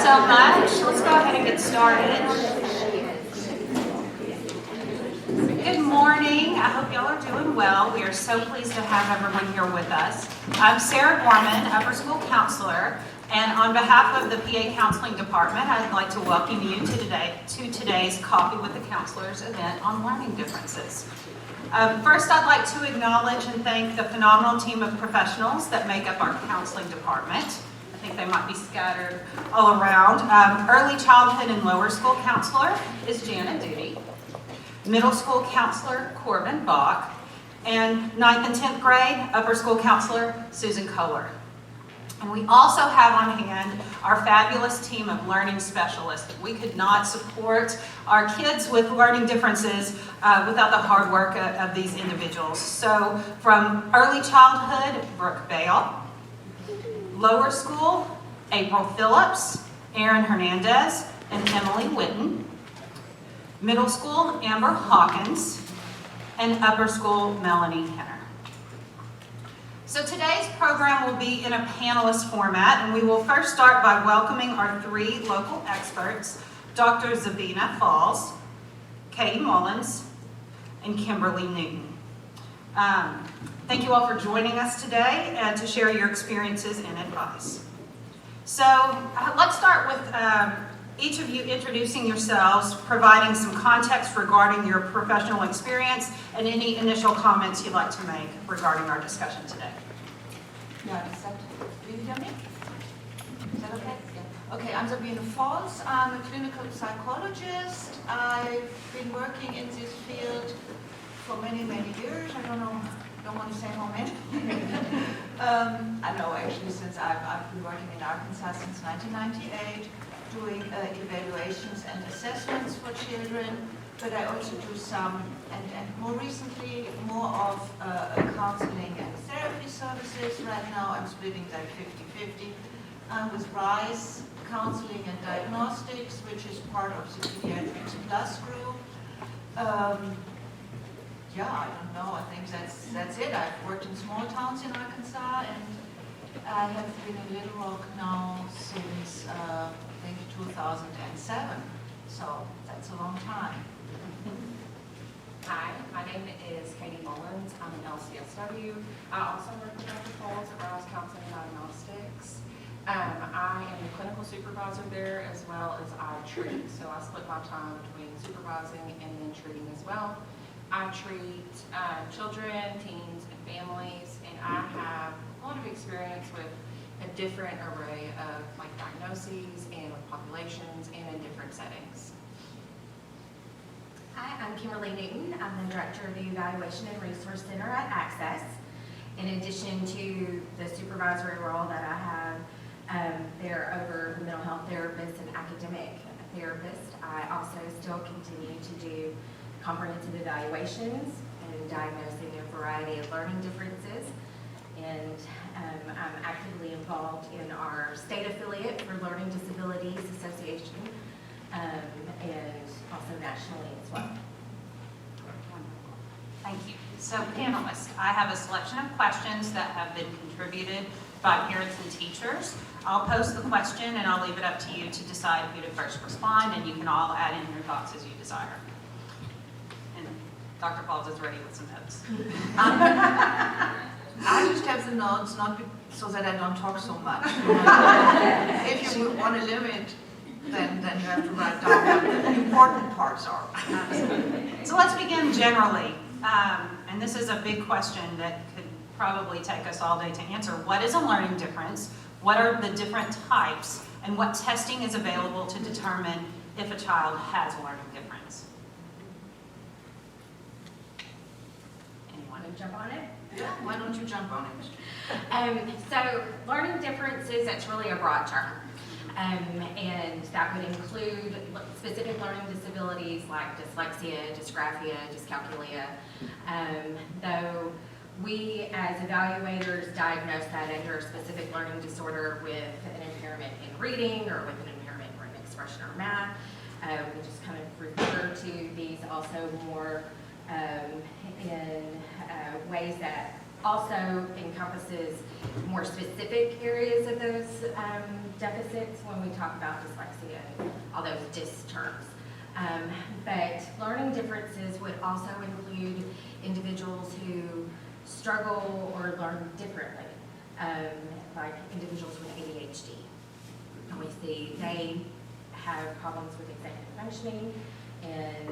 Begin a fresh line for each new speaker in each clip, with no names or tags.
so much. Let's go ahead and get started. Good morning. I hope y'all are doing well. We are so pleased to have everyone here with us. I'm Sarah Gorman, Upper School Counselor, and on behalf of the PA Counseling Department, I'd like to welcome you to today's Coffee with the Counselors event on learning differences. First, I'd like to acknowledge and thank the phenomenal team of professionals that make up our counseling department. I think they might be scattered all around. Early childhood and lower school counselor is Janet Duty. Middle school counselor Corbin Bach. And 9th and 10th grade upper school counselor Susan Kohler. And we also have on hand our fabulous team of learning specialists. We could not support our kids with learning differences without the hard work of these individuals. So from early childhood, Brooke Bale. Lower school, April Phillips, Aaron Hernandez, and Emily Witten. Middle school, Amber Hawkins. And upper school, Melanie Henner. So today's program will be in a panelist format, and we will first start by welcoming our three local experts, Dr. Sabine Falls, Katie Mullins, and Kimberly Newton. Thank you all for joining us today and to share your experiences and advice. So let's start with each of you introducing yourselves, providing some context regarding your professional experience, and any initial comments you'd like to make regarding our discussion today.
Yeah, do you hear me? Is that okay? Yeah. Okay, I'm Sabine Falls. I'm a clinical psychologist. I've been working in this field for many, many years. I don't want to say how many. I know actually since I've been working in Arkansas since 1998, doing evaluations and assessments for children, but I also do some, and more recently, more of counseling and therapy services. Right now I'm splitting that 50-50 with RISE, Counseling and Diagnostics, which is part of the Pediatrics Plus group. Yeah, I don't know, I think that's it. I've worked in small towns in Arkansas, and I have been in Little Rock now since I think 2007, so that's a long time.
Hi, my name is Katie Mullins. I'm an LCSW. I also work with Dr. Falls at Rise Counseling and Diagnostics. I am the clinical supervisor there as well as I treat. So I split my time between supervising and then treating as well. I treat children, teens, and families, and I have a lot of experience with a different array of diagnoses and with populations and in different settings.
Hi, I'm Kimberly Newton. I'm the Director of the Evaluation and Resource Center at Access. In addition to the supervisory role that I have there over mental health therapists and academic therapists, I also still continue to do comprehensive evaluations and diagnosing a variety of learning differences. And I'm actively involved in our state affiliate for Learning Disabilities Association, and also nationally as well.
Thank you. So panelists, I have a selection of questions that have been contributed by parents and teachers. I'll pose the question and I'll leave it up to you to decide who to first respond, and you can all add in your thoughts as you desire. And Dr. Falls is ready with some notes.
I just have the notes, not so that I don't talk so much. If you want to limit, then you have to write down what the important parts are.
So let's begin generally. And this is a big question that could probably take us all day to answer. What is a learning difference? What are the different types? And what testing is available to determine if a child has a learning difference? Anyone?
Want to jump on it?
Yeah, why don't you jump on it?
So learning differences, that's really a broad term. And that would include specific learning disabilities like dyslexia, dysgraphia, dyscalculia. Though we as evaluators diagnose that under a specific learning disorder with an impairment in reading or with an impairment in written expression or math. We just kind of refer to these also more in ways that also encompasses more specific areas of those deficits when we talk about dyslexia and all those DIS terms. But learning differences would also include individuals who struggle or learn differently, like individuals with ADHD. And we see they have problems with executive functioning, and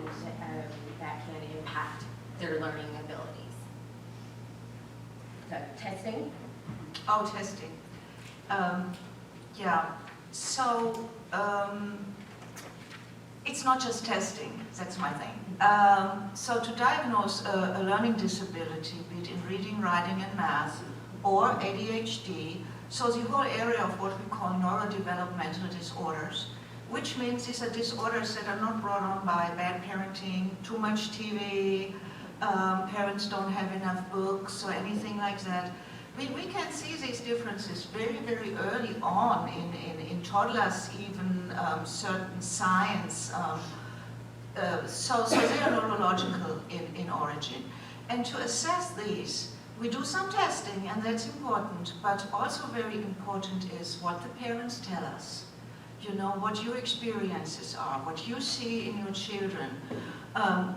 that can impact their learning abilities. So, testing.
Oh, testing. Yeah, so it's not just testing, that's my thing. So to diagnose a learning disability, be it in reading, writing, and math, or ADHD, so the whole area of what we call neurodevelopmental disorders, which means these are disorders that are not brought on by bad parenting, too much TV, parents don't have enough books, or anything like that. We can see these differences very, very early on in toddlers, even certain science. So they are neurological in origin. And to assess these, we do some testing, and that's important, but also very important is what the parents tell us. You know, what your experiences are, what you see in your children,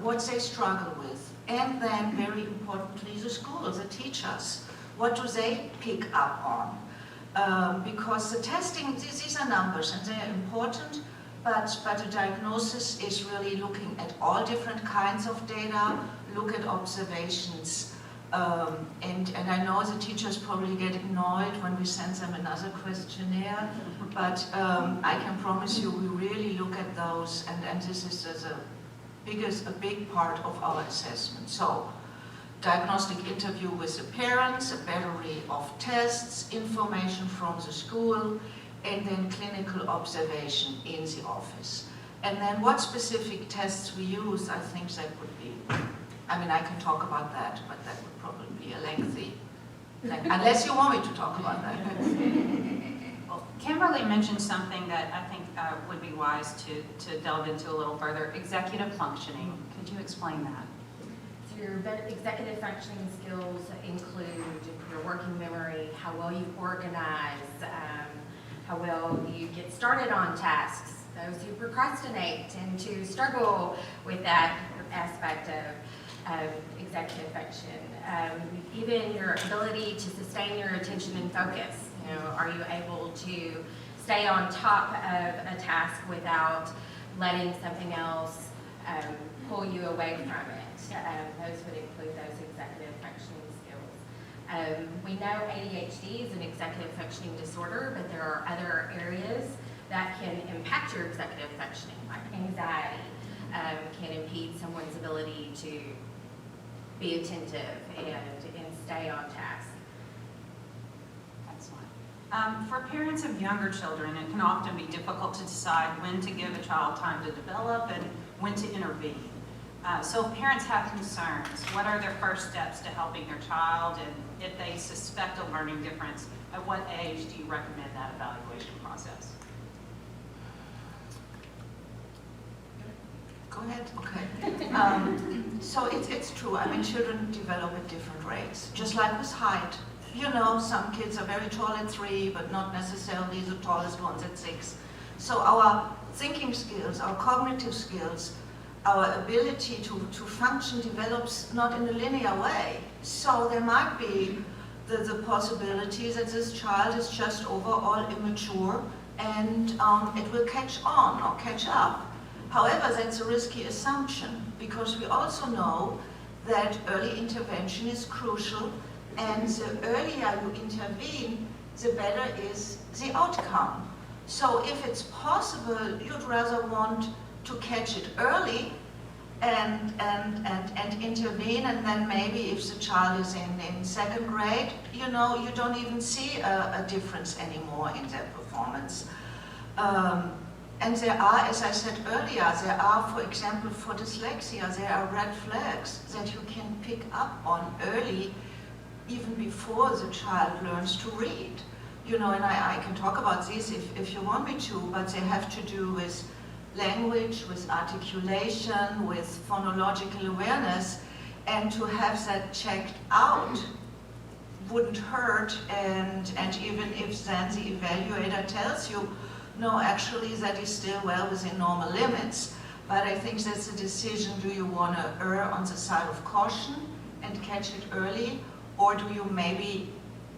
what they struggle with, and then very importantly, the schools, the teachers. What do they pick up on? Because the testing, these are numbers and they're important, but a diagnosis is really looking at all different kinds of data, look at observations, and I know the teachers probably get annoyed when we send them another questionnaire, but I can promise you we really look at those, and this is a big part of our assessment. So, diagnostic interview with the parents, a battery of tests, information from the school, and then clinical observation in the office. And then what specific tests we use, I think that would be, I mean, I can talk about that, but that would probably be a lengthy, unless you want me to talk about that.
Well, Kimberly mentioned something that I think would be wise to delve into a little further, executive functioning. Could you explain that?
Your executive functioning skills include your working memory, how well you organize, how well you get started on tasks, those who procrastinate and to struggle with that aspect of executive function. Even your ability to sustain your attention and focus. You know, are you able to stay on top of a task without letting something else pull you away from it? Those would include those executive functioning skills. We know ADHD is an executive functioning disorder, but there are other areas that can impact your executive functioning, like anxiety can impede someone's ability to be attentive and stay on task.
Excellent. For parents of younger children, it can often be difficult to decide when to give a child time to develop and when to intervene. So if parents have concerns, what are their first steps to helping their child? And if they suspect a learning difference, at what age do you recommend that evaluation process?
Go ahead. Okay. So it's true. I mean, children develop at different rates, just like with height. You know, some kids are very tall at 3, but not necessarily the tallest ones at 6. So our thinking skills, our cognitive skills, our ability to function develops not in a linear way. So there might be the possibility that this child is just overall immature and it will catch on or catch up. However, that's a risky assumption because we also know that early intervention is crucial, and the earlier you intervene, the better is the outcome. So if it's possible, you'd rather want to catch it early and intervene, and then maybe if the child is in second grade, you know, you don't even see a difference anymore in their performance. And there are, as I said earlier, there are, for example, for dyslexia, there are red flags that you can pick up on early, even before the child learns to read. You know, and I can talk about these if you want me to, but they have to do with language, with articulation, with phonological awareness, and to have that checked out, wouldn't hurt, and even if then the evaluator tells you, no, actually that is still well within normal limits. But I think that's a decision, do you want to err on the side of caution and catch it early, or do you maybe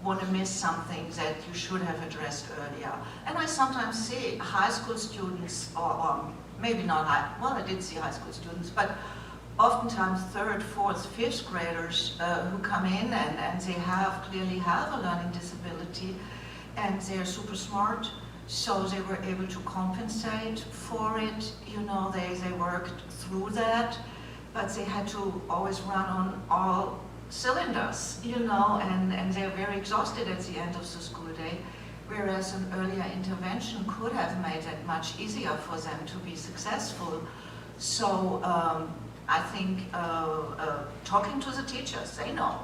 want to miss something that you should have addressed earlier? And I sometimes see high school students, or maybe not high, well, I did see high school students, but oftentimes third, fourth, fifth graders who come in and they clearly have a learning disability, and they're super smart, so they were able to compensate for it. You know, they worked through that, but they had to always run on all cylinders, you know, and they're very exhausted at the end of the school day, whereas an earlier intervention could have made it much easier for them to be successful. So I think talking to the teachers, they know,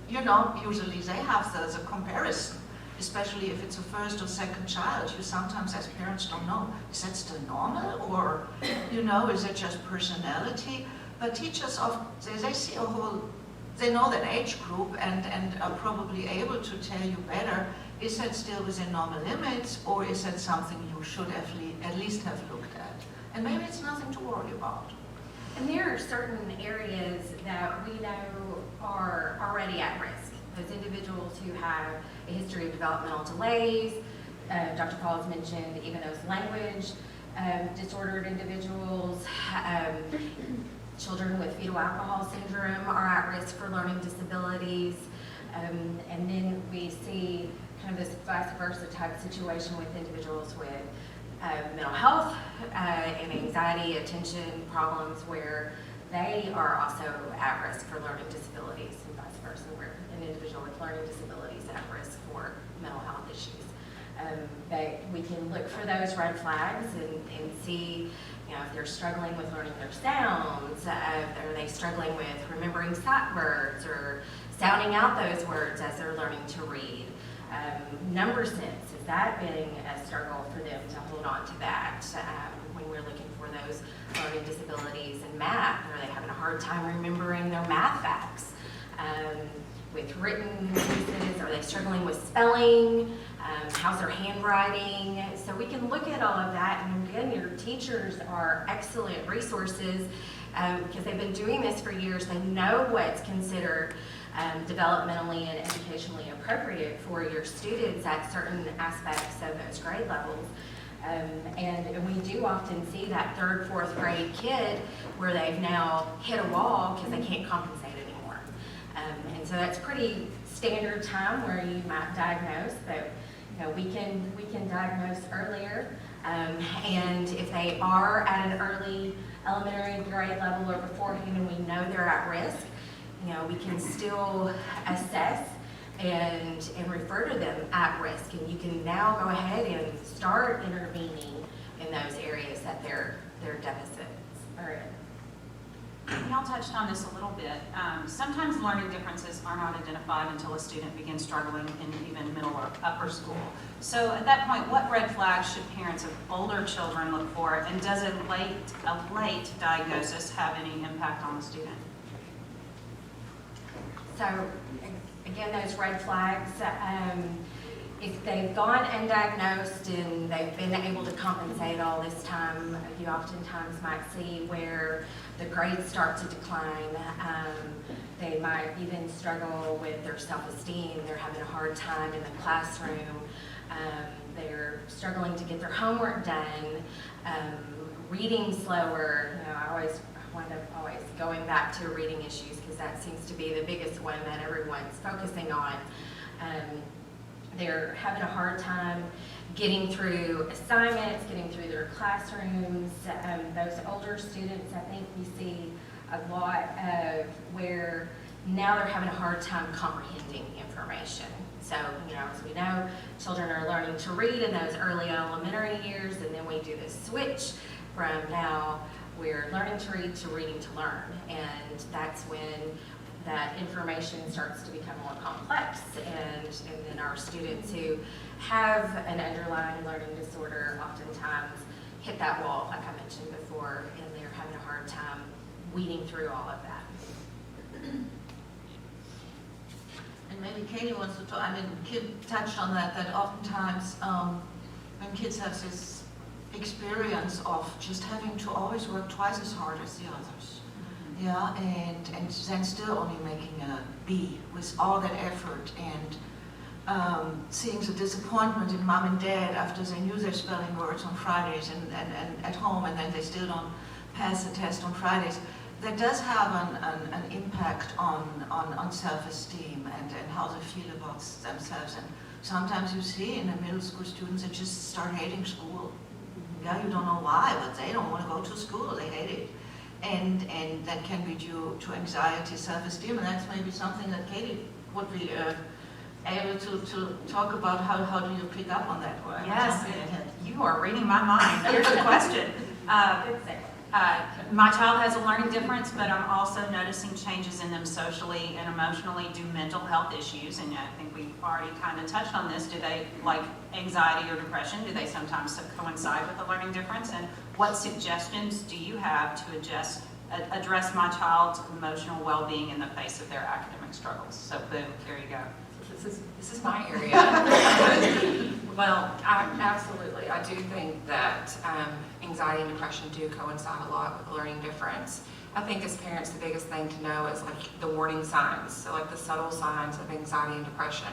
you know, usually they have the comparison, especially if it's a first or second child. You sometimes as parents don't know, is that still normal, or, you know, is it just personality? But teachers, they see a whole, they know that age group and are probably able to tell you better, is that still within normal limits, or is that something you should at least have looked at? And maybe it's nothing to worry about.
And there are certain areas that we know are already at risk. Those individuals who have a history of developmental delays, Dr. Paul has mentioned even those language disordered individuals, children with fetal alcohol syndrome are at risk for learning disabilities. And then we see kind of this vice versa type situation with individuals with mental health and anxiety, attention problems, where they are also at risk for learning disabilities, and vice versa, where an individual with learning disabilities is at risk for mental health issues. We can look for those red flags and see, you know, if they're struggling with learning their sounds, are they struggling with remembering sight words or sounding out those words as they're learning to read? Number sense, has that been a struggle for them to hold on to that when we're looking for those learning disabilities in math? Are they having a hard time remembering their math facts? With written pieces, are they struggling with spelling? How's their handwriting? So we can look at all of that, and again, your teachers are excellent resources because they've been doing this for years. They know what's considered developmentally and educationally appropriate for your students at certain aspects of those grade levels. And we do often see that third, fourth grade kid where they've now hit a wall because they can't compensate anymore. And so that's pretty standard time where you might diagnose, but you know, we can diagnose earlier. And if they are at an early elementary grade level or beforehand and we know they're at risk, you know, we can still assess and refer to them at risk. And you can now go ahead and start intervening in those areas that their deficits are in.
Y'all touched on this a little bit. Sometimes learning differences are not identified until a student begins struggling in even middle or upper school. So at that point, what red flags should parents of older children look for, and does a late diagnosis have any impact on the student?
So again, those red flags, if they've gone undiagnosed and they've been able to compensate all this time, you oftentimes might see where the grades start to decline. They might even struggle with their self-esteem. They're having a hard time in the classroom. They're struggling to get their homework done, reading slower. You know, I wind up always going back to reading issues because that seems to be the biggest one that everyone's focusing on. They're having a hard time getting through assignments, getting through their classrooms. Those older students, I think we see a lot of where now they're having a hard time comprehending information. So, you know, as we know, children are learning to read in those early elementary years, and then we do this switch from now we're learning to read to reading to learn. And that's when that information starts to become more complex, and then our students who have an underlying learning disorder oftentimes hit that wall, like I mentioned before, and they're having a hard time weeding through all of that.
and maybe Katie wants to talk, I mean, Kim touched on that oftentimes when kids have this experience of just having to always work twice as hard as the others. Yeah, and then still only making a B with all that effort, and seeing the disappointment in mom and dad after they knew their spelling words on Fridays and at home, and then they still don't pass the test on Fridays. That does have an impact on self-esteem and how they feel about themselves. And sometimes you see in the middle school students that just start hating school. Yeah, you don't know why, but they don't want to go to school, they hate it. And that can be due to anxiety, self-esteem, and that's maybe something that Katie would be able to talk about. How do you pick up on that?
Yes, you are reading my mind. Here's the question. My child has a learning difference, but I'm also noticing changes in them socially and emotionally due mental health issues, and I think we've already kind of touched on this. Do they, like anxiety or depression, do they sometimes coincide with the learning difference? And what suggestions do you have to address my child's emotional well-being in the face of their academic struggles? So boom, here you go.
This is my area. Well, absolutely. I do think that anxiety and depression do coincide a lot with learning difference. I think as parents, the biggest thing to know is like the warning signs. So like the subtle signs of anxiety and depression.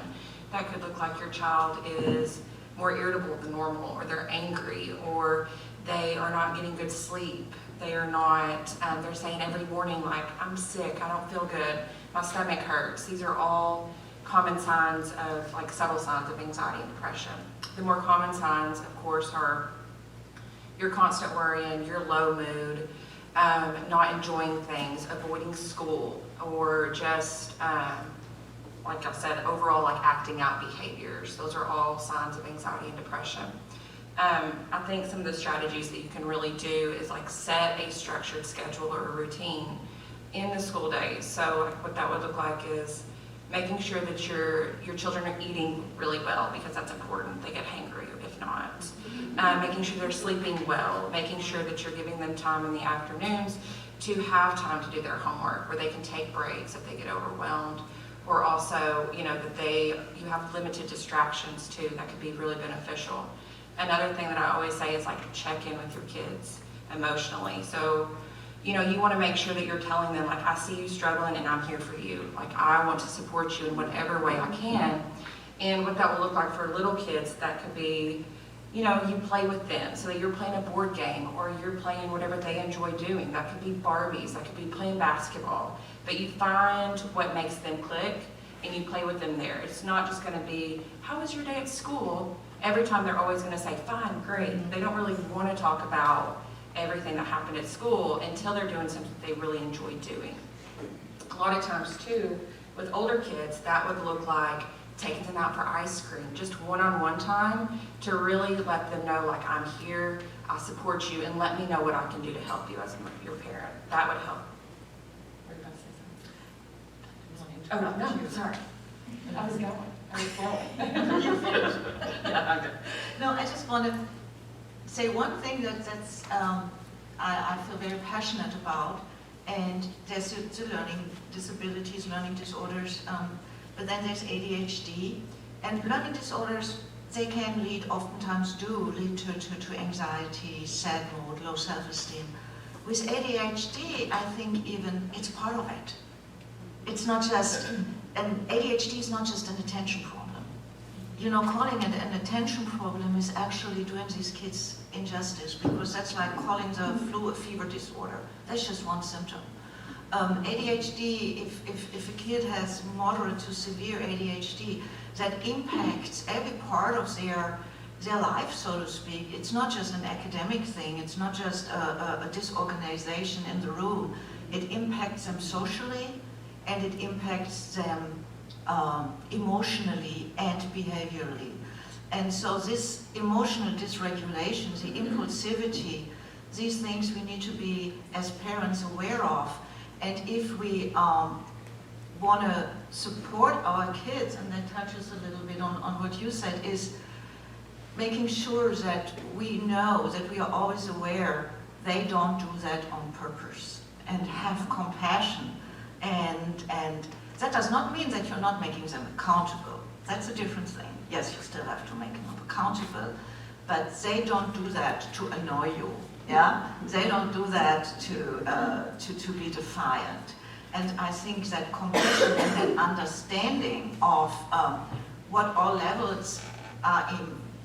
That could look like your child is more irritable than normal, or they're angry, or they are not getting good sleep. They are not, they're saying every morning like, I'm sick, I don't feel good, my stomach hurts. These are all common signs of, like subtle signs of anxiety and depression. The more common signs, of course, are your constant worrying, your low mood, not enjoying things, avoiding school, or just, like I said, overall like acting out behaviors. Those are all signs of anxiety and depression. I think some of the strategies that you can really do is like set a structured schedule or a routine in the school days. So like what that would look like is making sure that your children are eating really well, because that's important. They get hangry if not. Making sure they're sleeping well, making sure that you're giving them time in the afternoons to have time to do their homework, where they can take breaks if they get overwhelmed, or also, you know, that you have limited distractions too. That could be really beneficial. Another thing that I always say is like check in with your kids emotionally. So, you know, you want to make sure that you're telling them like, I see you struggling and I'm here for you. Like, I want to support you in whatever way I can. And what that will look like for little kids, that could be, you know, you play with them. So that you're playing a board game, or you're playing whatever they enjoy doing. That could be Barbies, that could be playing basketball. But you find what makes them click and you play with them there. It's not just going to be, how was your day at school? Every time they're always going to say, fine, great. They don't really want to talk about everything that happened at school until they're doing something they really enjoy doing. A lot of times too, with older kids, that would look like taking them out for ice cream, just one-on-one time, to really let them know like, I'm here, I support you, and let me know what I can do to help you as your parent. That would help. Were you about to say something? Oh, no, sorry. I was going. I was flowing.
No, I just want to say one thing that's I feel very passionate about, and there's the learning disabilities, learning disorders, but then there's ADHD, and learning disorders, they can oftentimes lead to anxiety, sad mood, low self-esteem. With ADHD, I think even it's part of it. It's not just, and ADHD is not just an attention problem. You know, calling it an attention problem is actually doing these kids injustice, because that's like calling the flu a fever disorder. That's just one symptom. ADHD, if a kid has moderate to severe ADHD, that impacts every part of their life, so to speak. It's not just an academic thing. It's not just a disorganization in the room. It impacts them socially, and it impacts them emotionally and behaviorally. And so this emotional dysregulation, the impulsivity, these things we need to be, as parents, aware of. And if we want to support our kids, and that touches a little bit on what you said, is making sure that we know, that we are always aware they don't do that on purpose, and have compassion and That does not mean that you're not making them accountable. That's a different thing. Yes, you still have to make them accountable, but they don't do that to annoy you. Yeah, they don't do that to be defiant. And I think that compassion and that understanding of what all levels are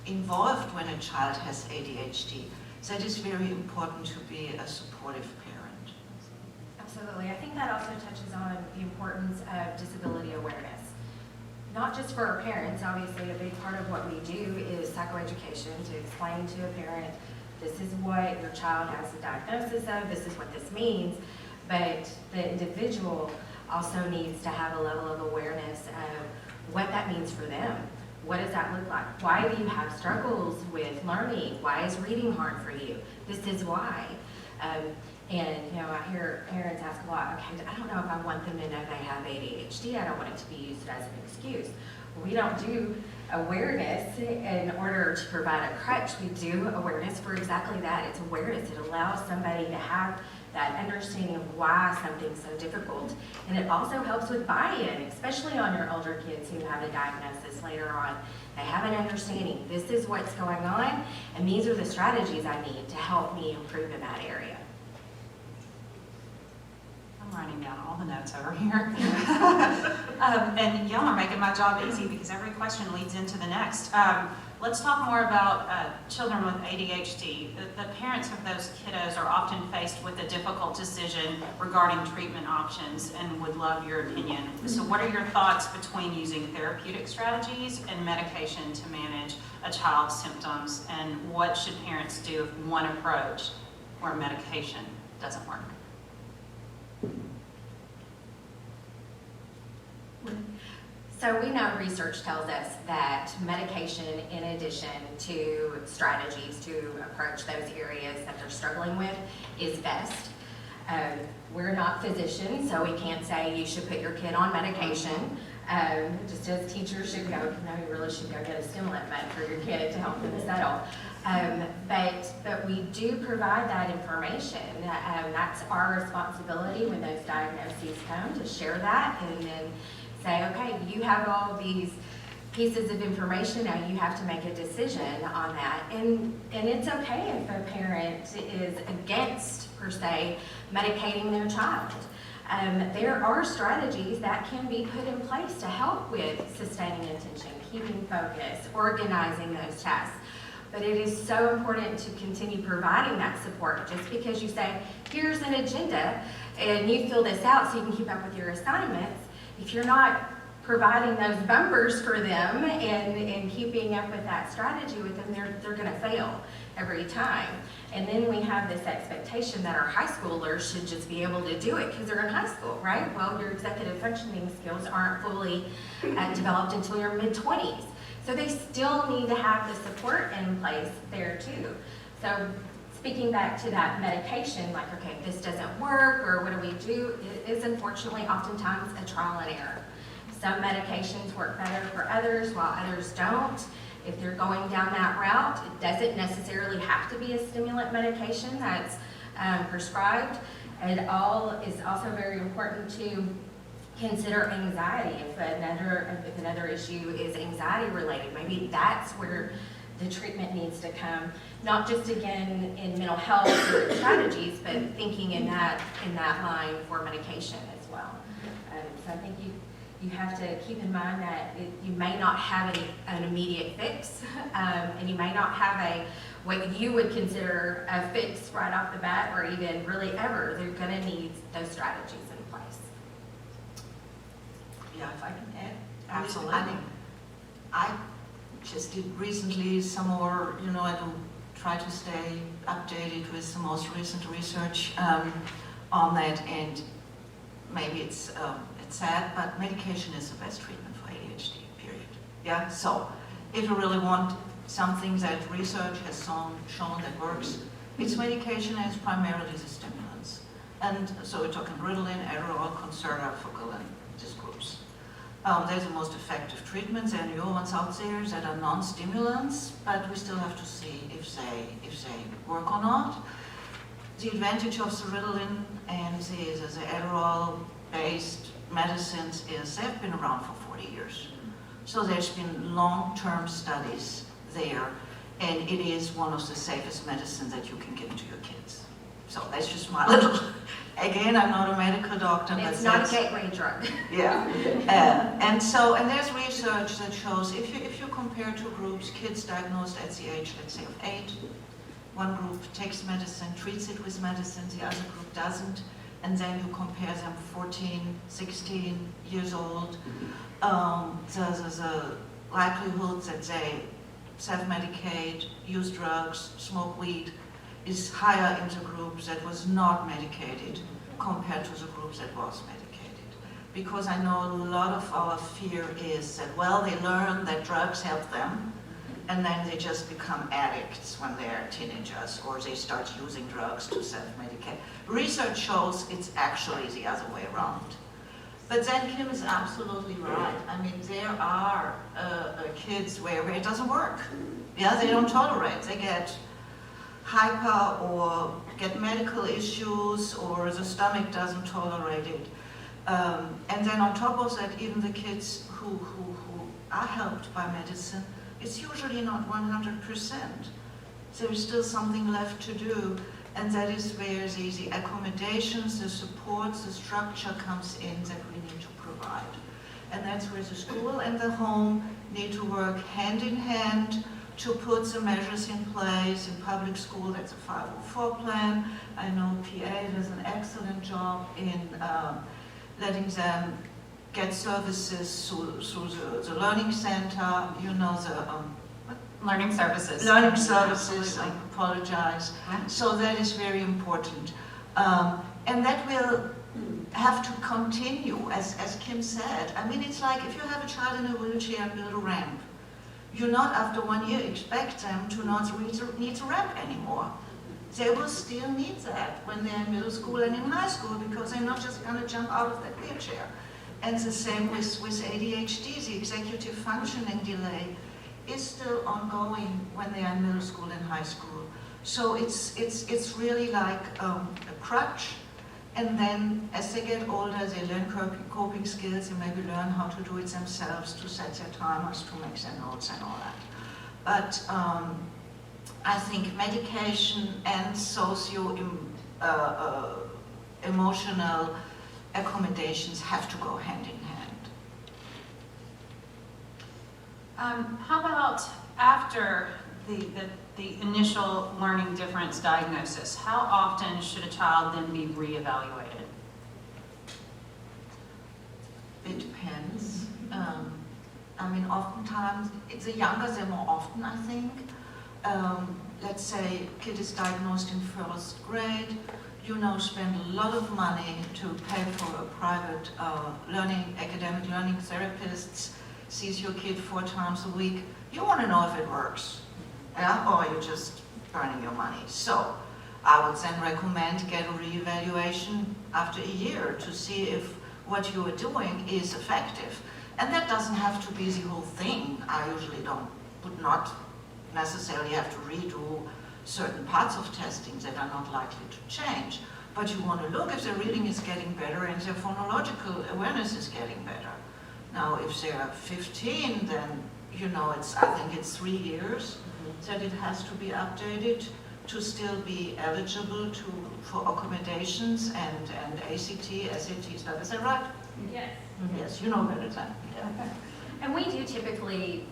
involved when a child has ADHD, that is very important to be a supportive parent.
Absolutely. I think that also touches on the importance of disability awareness. Not just for our parents, obviously a big part of what we do is psychoeducation, to explain to a parent, this is what your child has a diagnosis of, this is what this means, but the individual also needs to have a level of awareness of what that means for them. What does that look like? Why do you have struggles with learning? Why is reading hard for you? This is why. And you know, I hear parents ask a lot, okay, I don't know if I want them to know they have ADHD. I don't want it to be used as an excuse. We don't do awareness in order to provide a crutch. We do awareness for exactly that. It's awareness. It allows somebody to have that understanding of why something's so difficult. And it also helps with buy-in, especially on your older kids who have a diagnosis later on. They have an understanding, this is what's going on, and these are the strategies I need to help me improve in that area.
I'm writing down all the notes over here. And y'all are making my job easy because every question leads into the next. Let's talk more about children with ADHD. The parents of those kiddos are often faced with a difficult decision regarding treatment options and would love your opinion. So what are your thoughts between using therapeutic strategies and medication to manage a child's symptoms, and what should parents do if one approach or medication doesn't work?
So we know research tells us that medication, in addition to strategies to approach those areas that they're struggling with, is best. We're not physicians, so we can't say you should put your kid on medication. Just as teachers should go, no, you really should go get a stimulant med for your kid to help them settle. But we do provide that information. That's our responsibility when those diagnoses come, to share that and then say, okay, you have all these pieces of information, now you have to make a decision on that. And it's okay if a parent is against, per se, medicating their child. There are strategies that can be put in place to help with sustaining attention, keeping focus, organizing those tasks. But it is so important to continue providing that support. Just because you say, here's an agenda, and you fill this out so you can keep up with your assignments, if you're not providing those bumpers for them and keeping up with that strategy with them, they're going to fail every time. And then we have this expectation that our high schoolers should just be able to do it because they're in high school, right? Well, your executive functioning skills aren't fully developed until your mid-20s. So they still need to have the support in place there too. So speaking back to that medication, like, okay, this doesn't work, or what do we do? It is unfortunately oftentimes a trial and error. Some medications work better for others, while others don't. If they're going down that route, it doesn't necessarily have to be a stimulant medication that's prescribed. It all is also very important to consider anxiety. If another issue is anxiety related, maybe that's where the treatment needs to come, not just again in mental health or strategies, but thinking in that line for medication as well. So I think you have to keep in mind that you may not have an immediate fix, and you may not have what you would consider a fix right off the bat, or even really ever. They're going to need those strategies in place.
Yeah, if I can add.
Absolutely.
I mean, I just did recently some more, I do try to stay updated with the most recent research on that, and maybe it's sad, but medication is the best treatment for ADHD, period. Yeah, so if you really want something that research has shown that works, it's medication, and it's primarily the stimulants. And so we're talking Ritalin, Adderall, Concerta, Focalin, these groups. They're the most effective treatments. There are newer ones out there that are non-stimulants, but we still have to see if they work or not. The advantage of the Ritalin and the Adderall-based
medicines is they've been around for 40 years. So there's been long-term studies there, and it is one of the safest medicines that you can give to your kids. So that's just my little, again, I'm not a medical doctor, but
It's not a gateway drug.
yeah. And there's research that shows if you compare two groups, kids diagnosed at the age, let's say, of 8, one group takes medicine, treats it with medicine, the other group doesn't, and then you compare them 14, 16 years old, the likelihood that they self-medicate, use drugs, smoke weed, is higher in the group that was not medicated compared to the group that was medicated. Because I know a lot of our fear is that, well, they learn that drugs help them, and then they just become addicts when they're teenagers, or they start using drugs to self-medicate. Research shows it's actually the other way around. But then Kim is absolutely right. I mean, there are kids where it doesn't work. Yeah, they don't tolerate. They get hyper or get medical issues, or the stomach doesn't tolerate it. And then on top of that, even the kids who are helped by medicine, it's usually not 100%. There's still something left to do, and that is where the accommodations, the supports, the structure comes in that we need to provide. And that's where the school and the home need to work hand in hand to put the measures in place. In public school, that's a 504 plan. I know PA does an excellent job in letting them get services through the learning center, you know, the
Learning services.
learning services,
Absolutely.
I apologize.
Yeah.
So that is very important. And that will have to continue, as Kim said. I mean, it's like if you have a child in a wheelchair and build a ramp, you not after 1 year expect them to not need the ramp anymore. They will still need that when they're in middle school and in high school, because they're not just going to jump out of that wheelchair. And the same with ADHD, the executive functioning delay is still ongoing when they are in middle school and high school. So it's really like a crutch. And then as they get older, they learn coping skills and maybe learn how to do it themselves, to set their timers, to make their notes and all that. But I think medication and socio-emotional accommodations have to go hand in hand.
How about after the initial learning difference diagnosis? How often should a child then be reevaluated?
It depends. I mean, oftentimes, the younger they're more often, I think. Let's say a kid is diagnosed in 1st grade, you now spend a lot of money to pay for a private academic learning therapist, sees your kid 4 times a week. You want to know if it works, yeah? Or you're just burning your money. So I would then recommend get a reevaluation after a year to see if what you are doing is effective. And that doesn't have to be the whole thing. I usually would not necessarily have to redo certain parts of testing that are not likely to change. But you want to look if their reading is getting better and their phonological awareness is getting better. Now, if they're 15, then, you know, I think it's 3 years that it has to be updated to still be eligible for accommodations and ACT, SAT stuff. Is that right?
Yes.
Yes, you know better than me.
And we do typically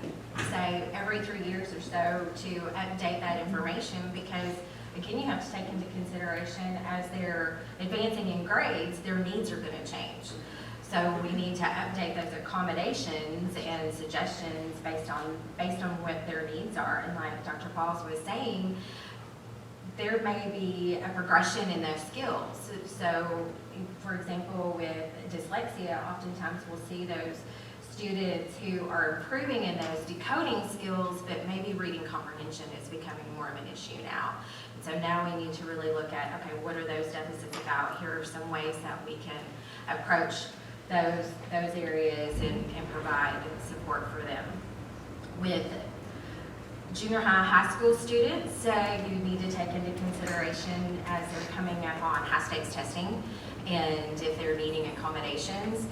say every 3 years or so to update that information because, again, you have to take into consideration as they're advancing in grades, their needs are going to change. So we need to update those accommodations and suggestions based on what their needs are. And like Dr. Pauls was saying, there may be a progression in those skills. So, for example, with dyslexia, oftentimes we'll see those students who are improving in those decoding skills, but maybe reading comprehension is becoming more of an issue now. And so now we need to really look at, okay, what are those deficits about? Here are some ways that we can approach those areas and provide support for them. With junior high school students, you need to take into consideration as they're coming up on high stakes testing and if they're needing accommodations.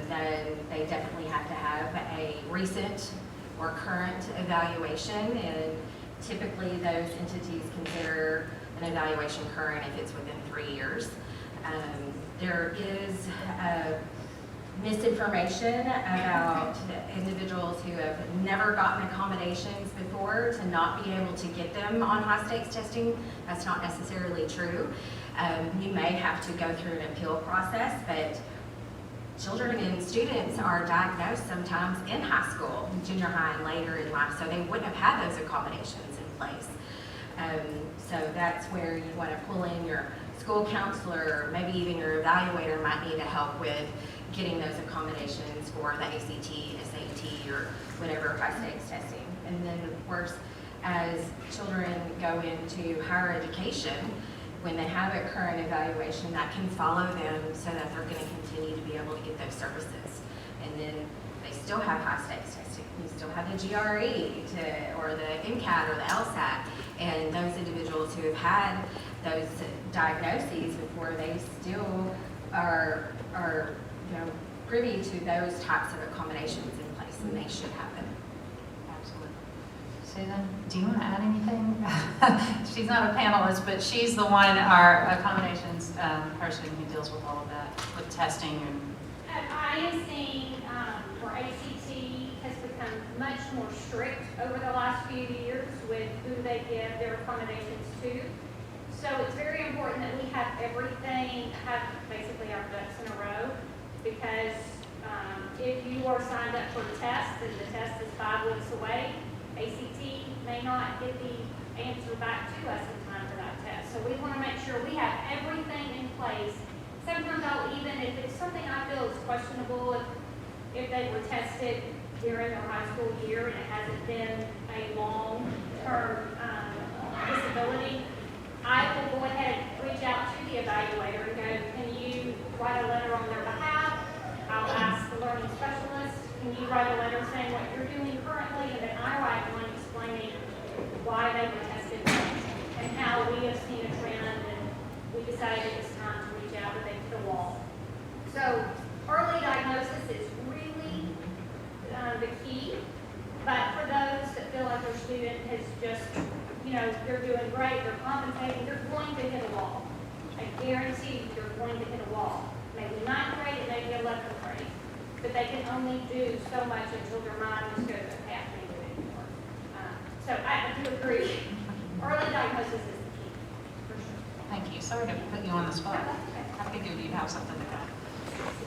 then they definitely have to have a recent or current evaluation, and typically those entities consider an evaluation current if it's within 3 years. There is misinformation about individuals who have never gotten accommodations before to not be able to get them on high stakes testing. That's not necessarily true. You may have to go through an appeal process, but children and students are diagnosed sometimes in high school, junior high, and later in life, so they wouldn't have had those accommodations in place. So that's where you want to pull in your school counselor, or maybe even your evaluator might need to help with getting those accommodations for the ACT, SAT, or whatever high stakes testing. And then of course, as children go into higher education, when they have a current evaluation, that can follow them so that they're going to continue to be able to get those services. And then they still have high stakes testing. You still have the GRE or the MCAT or the LSAT. And those individuals who have had those diagnoses before, they still are privy to those types of accommodations in place, and they should have them.
Absolutely. Susan, do you want to add anything? She's not a panelist, but she's the one, our accommodations person who deals with all of that, with testing. And
I am seeing where ACT has become much more strict over the last few years with who they give their accommodations to. So it's very important that we have basically our ducks in a row, because if you are signed up for a test and the test is 5 weeks away, ACT may not get the answer back to us in time for that test. So we want to make sure we have everything in place. Sometimes even if it's something I feel is questionable, if they were tested during their high school year and it hasn't been a long-term disability, I will go ahead and reach out to the evaluator and go, can you write a letter on their behalf? I'll ask the learning specialist, can you write a letter saying what you're doing currently? And then I write one explaining why they were tested and how we have seen a trend, and we decided it was time to reach out and they hit the wall. So early diagnosis is really the key, but for those that feel like their student has just, they're doing great, they're compensating, they're going to hit a wall. I guarantee you're going to hit a wall. Maybe 9th grade, it may be 11th grade, but they can only do so much until their mind just goes, okay, I can't do it anymore. So I do agree. Early diagnosis is the key, for sure.
thank you. Sorry to put you on the spot. I figured you'd have something to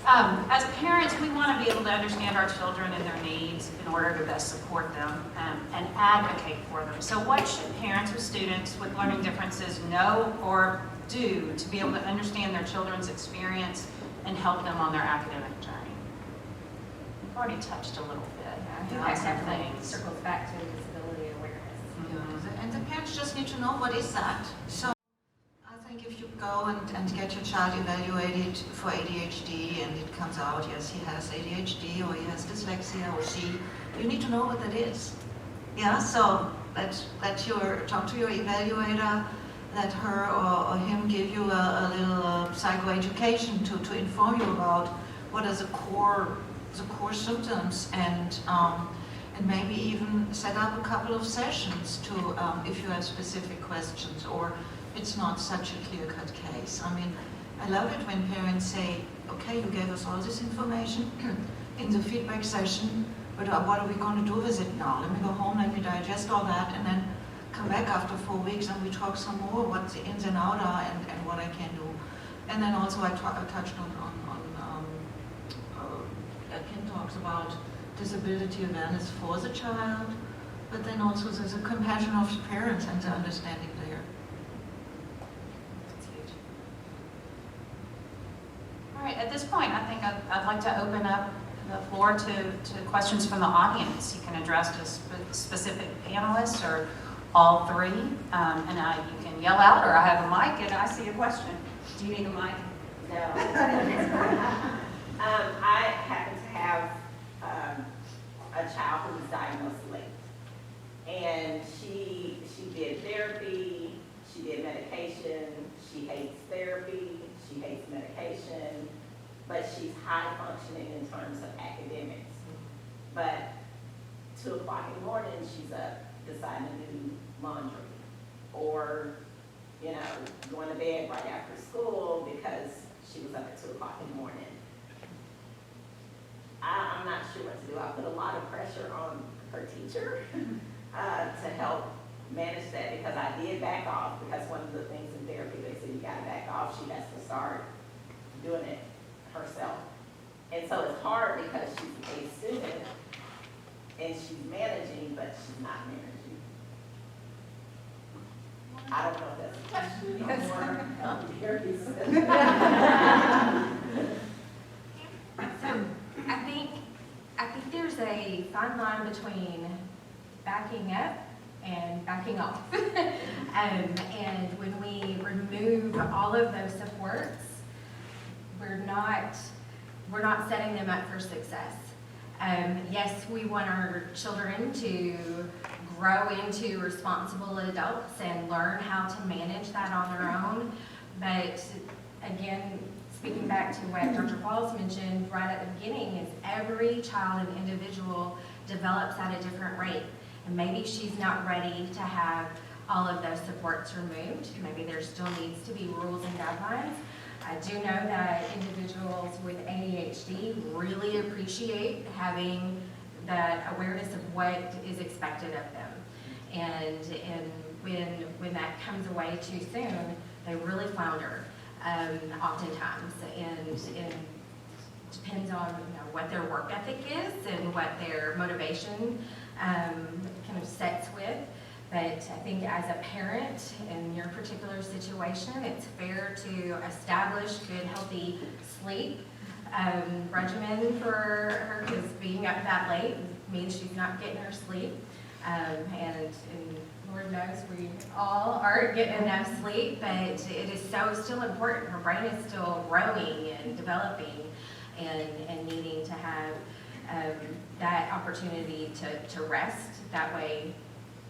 add. As parents, we want to be able to understand our children and their needs in order to best support them and advocate for them. So what should parents with students with learning differences know or do to be able to understand their children's experience and help them on their academic journey? We've already touched a little bit.
I think
on
that
some
definitely
things.
circles back to disability awareness.
And the parents just need to know what is that. So I think if you go and get your child evaluated for ADHD and it comes out, yes, he has ADHD or he has dyslexia or she, you need to know what that is. Yeah, so talk to your evaluator, let her or him give you a little psychoeducation to inform you about what are the core symptoms, and maybe even set up a couple of sessions to if you have specific questions or it's not such a clear-cut case. I mean, I love it when parents say, okay, you gave us all this information in the feedback session, but what are we going to do with it now? Let me go home, let me digest all that, and then come back after 4 weeks and we talk some more what the ins and outs are and what I can do. And then also I touched on Kim talks about disability awareness for the child, but then also there's a compassion of the parents and the understanding there.
That's huge. All right, at this point, I think I'd like to open up the floor to questions from the audience. You can address to specific panelists or all three, and you can yell out, or I have a mic and I see a question. Do you need a mic?
No. I happen to have a child who was diagnosed late, and she did therapy, she did medication, she hates therapy, she hates medication, but she's high functioning 2 o'clock in the morning, she's up deciding to do laundry. Or, you know, going to bed right after school because she was up at 2 o'clock in the morning. I'm not sure what to do. I put a lot of pressure on her teacher to help manage that, because I did back off, because one of the things in therapy, they said you gotta back off. She has to start doing it herself. And so it's hard because she's a student and she's managing, but she's not managing. I don't know if that's a question or therapy.
So I think there's a fine line between backing up and backing off. And when we remove all of those supports, we're not setting them up for success. Yes, we want our children to grow into responsible adults and learn how to manage that on their own. But again, speaking back to what Dr. Falls mentioned right at the beginning, is every child and individual develops at a different rate. And maybe she's not ready to have all of those supports removed. Maybe there still needs to be rules and guidelines. I do know that individuals with ADHD really appreciate having that awareness of what is expected of them. And when that comes away too soon, they really flounder oftentimes. And depends on what their work ethic is and what their motivation kind of sets with. But I think as a parent in your particular situation, it's fair to establish good, healthy sleep regimen for her, because being up that late means she's not getting her sleep. And Lord knows we all aren't getting enough sleep, but it is still important. Her brain is still growing and developing and needing to have that opportunity to rest. That way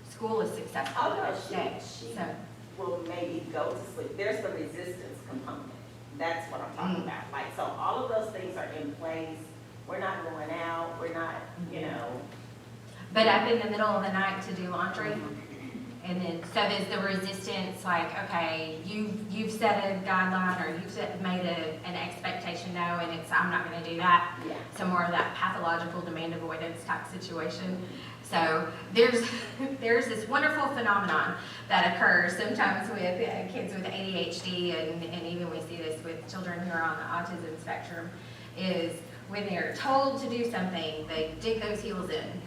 school is successful the
Although
next day.
she will maybe go to sleep. There's the resistance component. That's what I'm talking about. Like, so all of those things are in place. We're not going out. We're not, you know.
But up in the middle of the night to do laundry, and then so there's the resistance. Like, okay, you've set a guideline, or you've made an expectation, no, and it's I'm not going to do that.
Yeah.
So more of that pathological demand avoidance type situation. So there's this wonderful phenomenon that occurs sometimes with kids with ADHD, and even we see this with children who are on the autism spectrum, is when they're told to do something, they dig those heels in.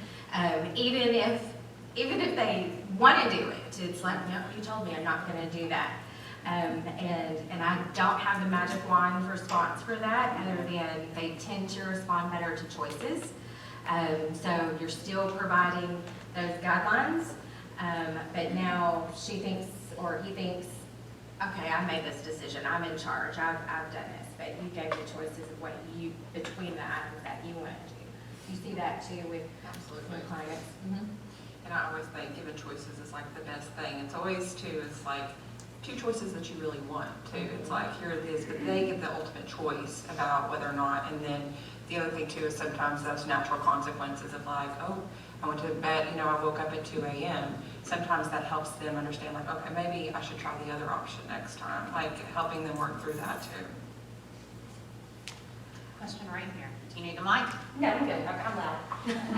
Even if they want to do it, it's like, no, you told me I'm not going to do that. And I don't have the magic wand response for that, other than they tend to respond better to choices. So you're still providing those guidelines, but now she thinks, or he thinks, okay, I made this decision, I'm in charge, I've done this, but you gave the choices of what you, between the items that you want to do. You see that too with clients? Mm-hmm.
And I always think given choices is like the best thing. It's always it's like 2 choices that you really want too. It's like, here it is, but they get the ultimate choice about whether or not. And then the other thing too is sometimes those natural consequences of like, oh, I went to bed, I woke up at 2 a.m. Sometimes that helps them understand, like, okay, maybe I should try the other option next time. Like helping them work through that too.
Question right here. Do you need a mic?
No, I'm good. I'm loud.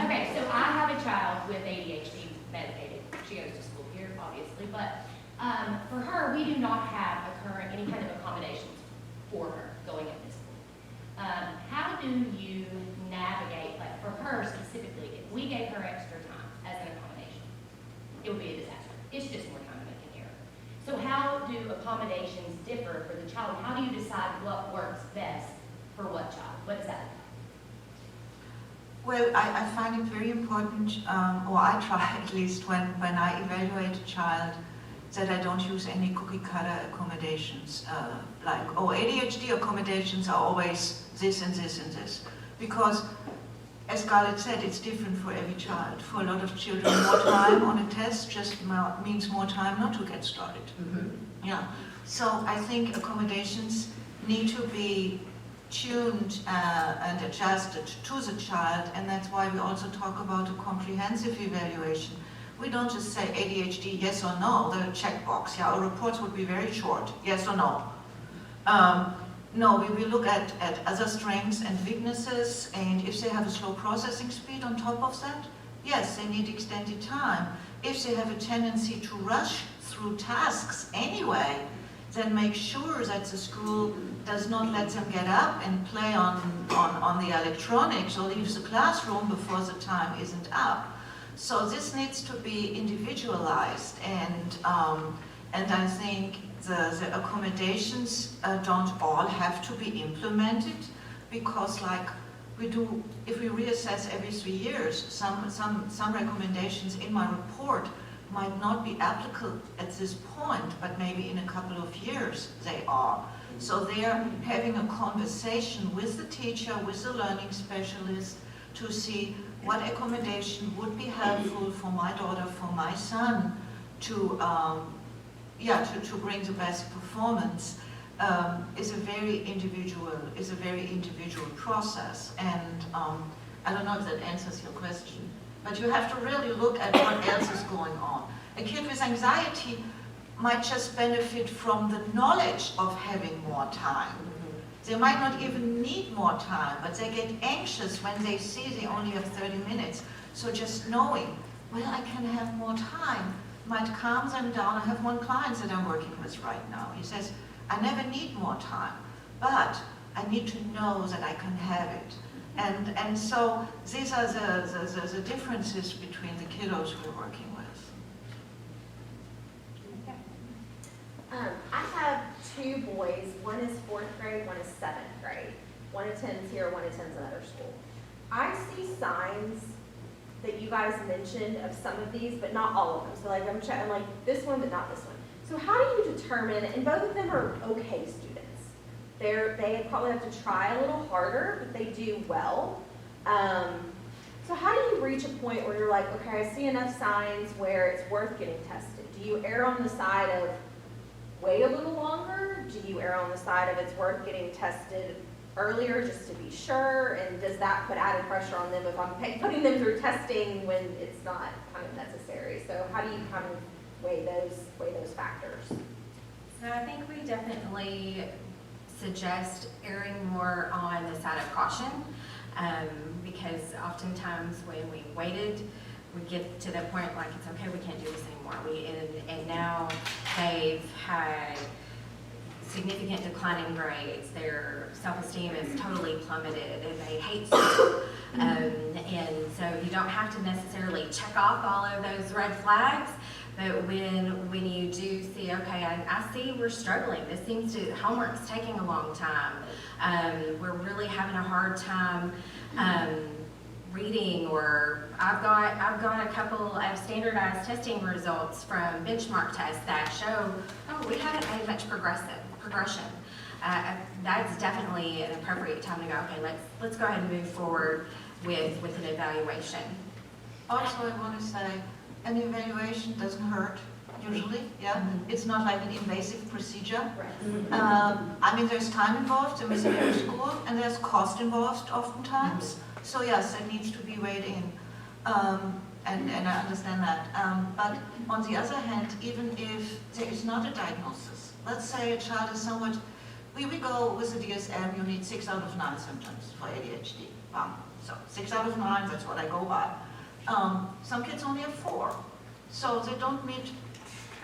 Okay, so I have a child with ADHD medicated. She goes to school here, obviously, but for her, we do not have any kind of accommodations for her going into school. How do you navigate, like for her specifically, if we gave her extra time as an accommodation, it would be a disaster. It's just more time making error. So how do accommodations differ for the child? How do you decide what works best for what child? What does that mean?
Well, I find it very important, or I try at least when I evaluate a child, that I don't use any cookie cutter accommodations, like, ADHD accommodations are always this and this and this. Because, as Scarlett said, it's different for every child. For a lot of children, more time on a test just means more time not to get started. Mm-hmm. Yeah. So I think accommodations need to be tuned and adjusted to the child, and that's why we also talk about a comprehensive evaluation. We don't just say ADHD, yes or no, the checkbox. Yeah, our reports would be very short, yes or no. No, we look at other strengths and weaknesses, and if they have a slow processing speed on top of that, yes, they need extended time. If they have a tendency to rush through tasks anyway, then make sure that the school does not let them get up and play on the electronics or leave the classroom before the time isn't up. So this needs to be individualized, and I think the accommodations don't all have to be implemented, because like we do, if we reassess every 3 years, some recommendations in my report might not be applicable at this point, but maybe in a couple of years they are. So they're having a conversation with the teacher, with the learning specialist, to see what accommodation would be helpful for my daughter, for my son, to bring the best performance. Is a very individual process, and I don't know if that answers your question, but you have to really look at what else is going on. A kid with anxiety might just benefit from the knowledge of having more time. They might not even need more time, but they get anxious when they see they only have 30 minutes. So just knowing, well, I can have more time, might calm them down. I have one client that I'm working with right now. He says, I never need more time, but I need to know that I can have it. And so these are the differences between the kiddos we're working with.
I have 2 boys. One is 4th grade, one is 7th grade. One attends here, one attends another school. I see signs that you guys mentioned of some of these, but not all of them. So like I'm like this one, but not this one. So how do you determine, and both of them are okay students. They probably have to try a little harder, but they do well. So how do you reach a point where you're like, okay, I see enough signs where it's worth getting tested? Do you err on the side of wait a little longer? Do you err on the side of it's worth getting tested earlier just to be sure? And does that put added pressure on them if I'm putting them through testing when it's not kind of necessary? So how do you kind of weigh those factors?
So I think we definitely suggest erring more on the side of caution, because oftentimes when we waited, we get to the point like it's okay, we can't do this anymore. And now they've had significant decline in grades. Their self-esteem is totally plummeted, and they hate school. And so you don't have to necessarily check off all of those red flags, but when you do see, okay, I see we're struggling. This seems to, homework's taking a long time. We're really having a hard time reading, or I've got a couple of standardized testing results from benchmark tests that show, oh, we haven't made much progression. That's definitely an appropriate time to go, okay, let's go ahead and move forward with an evaluation.
Also, I want to say, an evaluation doesn't hurt, usually, yeah? Mm-hmm. It's not like an invasive procedure.
Right.
I mean, there's time involved in visiting school, and there's cost involved oftentimes. So yes, it needs to be weighed in, and I understand that. But on the other hand, even if there is not a diagnosis, let's say a child is somewhat, we go with the DSM, you need 6 out of 9 symptoms for ADHD. So 6 out of 9, that's what I go by. Some kids only have 4, so they don't meet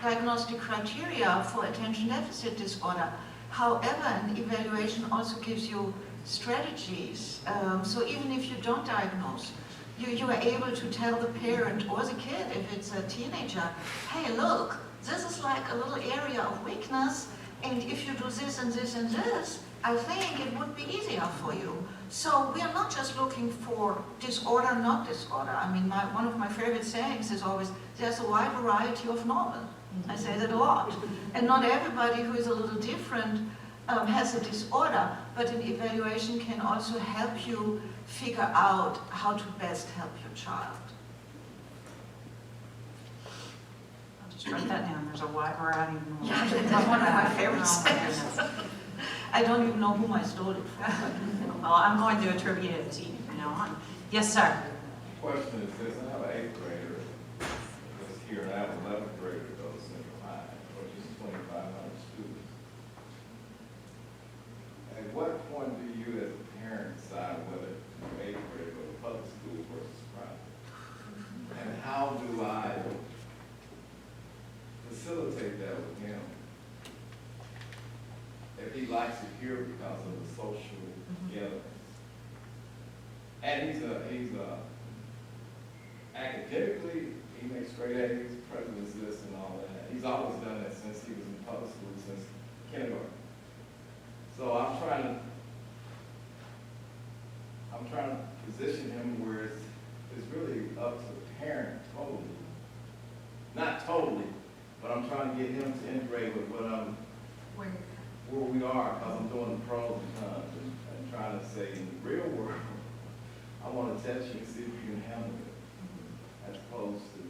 diagnostic criteria for attention deficit disorder. However, an evaluation also gives you strategies. So even if you don't diagnose, you are able to tell the parent or the kid, if it's a teenager, hey, look, this is like a little area of weakness, and if you do this and this and this, I think it would be easier for you. So we are not just looking for disorder, not disorder. I mean, one of my favorite sayings is always, there's a wide variety of normal. I say that a lot. And not everybody who is a little different has a disorder, but an evaluation can also help you figure out how to best help your child.
I'll just write that down. There's a wide variety of normal.
Yeah, that's one of my favorite sayings. I don't even know whom I stole it from.
Well, I'm going to attribute it to you from now on. Yes, sir.
Question is this, I have an 8th grader that's here, and I have an 11th grader that goes to Central High, which is 2,500 students. At what point do you as a parent decide whether your 8th grader go to public school versus private? And how do I facilitate that with him? If he likes it here because of the social gatherings. And he's academically, he makes straight A's, president's list and all that. He's always done that since he was in public school, since kindergarten. So I'm trying to position him where it's really up to the parent totally. Not totally, but I'm trying to get him to integrate with where we are, because I'm doing the pros and cons and trying to say in the real world, I want to test you and see if you can handle it, as opposed to.